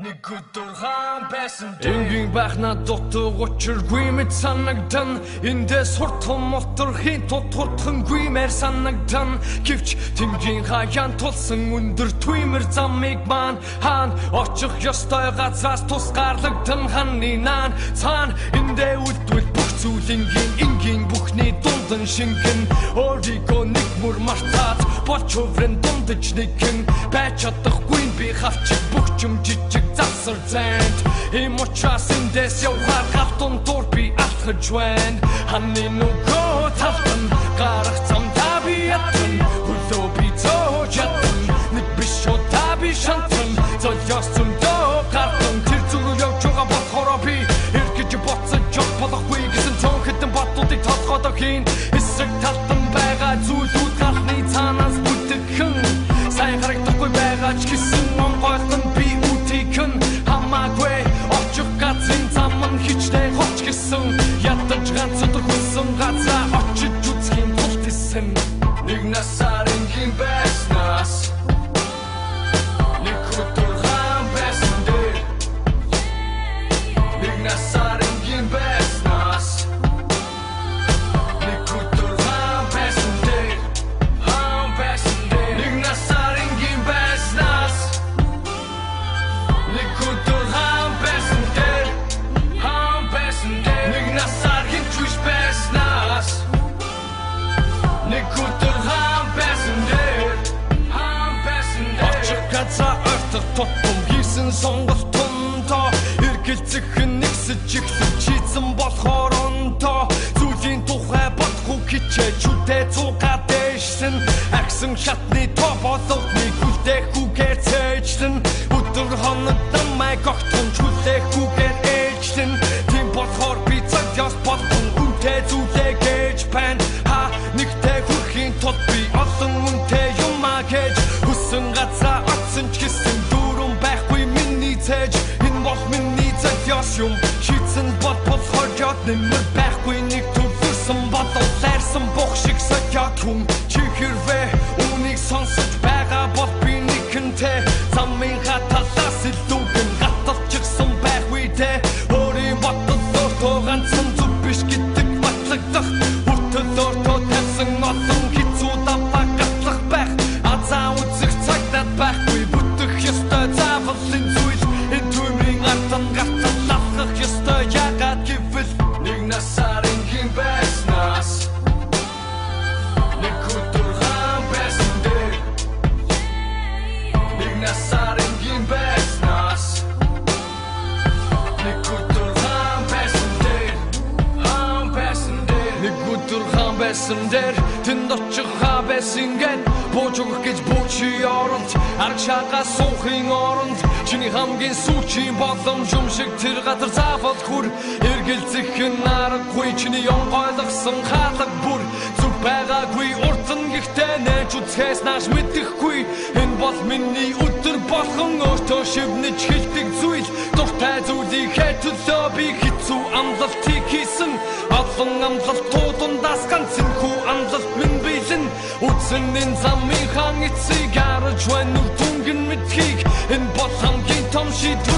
Нэг өдөр байсан энгийн байхна дотор учиргүй мэд санагдан эндээс хурдхан моторхийн тутхурдхангүй мэр санагдан гэвч тэмгийн хаяан тулсан өндөр түймэр замыг маань хаана очих ёстой газраас тусгаарлагдсан ханы наан цаана эндээ үлдвэл бүх зүйлийн энгийн бүхний дундан шингэн өөрийгөө нэг мөр мартаад болж хуврын дундаж нэгэн байж чадахгүй би хавчих бүх юм жижиг засар зэнд им учраас эндээс явхаар гавтун дур би алхаж байна ханы нөгөө талдан гарах замдаа би ятан хөлөө би зөөж ятан нэг биш удаа би шантан золиос зөндөө гартан тэр зүрх явж байгаа болохоор би эргэж боцож жог болохгүй гэсэн цонхтэн батуудыг толгойдоо хийн эсрэг талдан байгаа зүйлүүд галны цаанаас бүтгэн сайн харагдахгүй байгаа ч гэсэн онгойлон би үтикэн хамаагүй очих газрын заман хичтэй хоч гэсэн ядаж ганц өдөр хүссэн газаа очиж үзхийн тулд исэн нэг насаар ингийн байснаас нэг өдөр байсан дээр нэг насаар ингийн байснаас нэг өдөр байсан дээр нэг насаар ингийн байснаас нэг өдөр байсан дээр нэг насаар хинчвиш байснаас нэг өдөр байсан дээр очих газаа ойртох тутам хийсэн сонголтондоо эргэлзэх нэгсэж ихлэх чийдсэн болохоор онтоо зүйлийн тухай бодох хичээж үдээ цугаад дэжсэн агсан шатны тоо болгоныг үлдэхгүйгээр цээжлэн өдөр хоногдон майг огтхон хүлээхгүйгээр ээжлэн тийм болохоор би цагаас болгон үнтэй зүйлээ гэж байна нэгтэй хүрхийн тулд би олон үнтэй юм гэж хүссэн газаа очсон ч гэсэн дүүрэн байхгүй миний цээж энэ бол миний золиос юм шийдсэн болохоор жод нэмэр байхгүй нэг төвлөрсөн бодол лайрсан бох шиг сочод хүн чи хэрвээ үнийг сонсож байгаа бол би нэгэнтэй замын хаталаас илүүгэн гаталчихсан байхгүй те өөрийн бодлоор тооганцсан зүг биш гэдэг батлагдах хүртэл тавьсан олон хэцүү даваа гатлах байх азаа үзэх цагтад байхгүй бүтэх ёстой заавалын зүйл энэ түмрийн артан гаталлах ёстой ягаад гэвэл нэг насаар ингийн байснаас нэг өдөр байсан дээр нэг насаар ингийн байснаас нэг өдөр байсан дээр нэг өдөр байсан дээр тэнд очих байсан гэн бууж өгөх гэж буучи оронд арга шагаа суухын оронд чиний хамгийн сүүчийн боломж юм шиг тэр газар заавал хүр эргэлзэх нь аргагүй чиний онгойлгосон хаалга бүр зүг байгаагүй уртан гэхдээ нээж үзэхээс нааш мэдэхгүй энэ бол миний өдөр болгон өөртөө шивнэж хэлдэг зүйл дуртай зүйлийг хэлтөлөө би хэцүү амлалтыг хийсэн олон амлалтуудаас ганцэнхүү амлалт минь билэн үзэн энэ замын хаан эцэг гарч байна нүр түнгэн мэдхийг энэ бол хамгийн том шийдвэр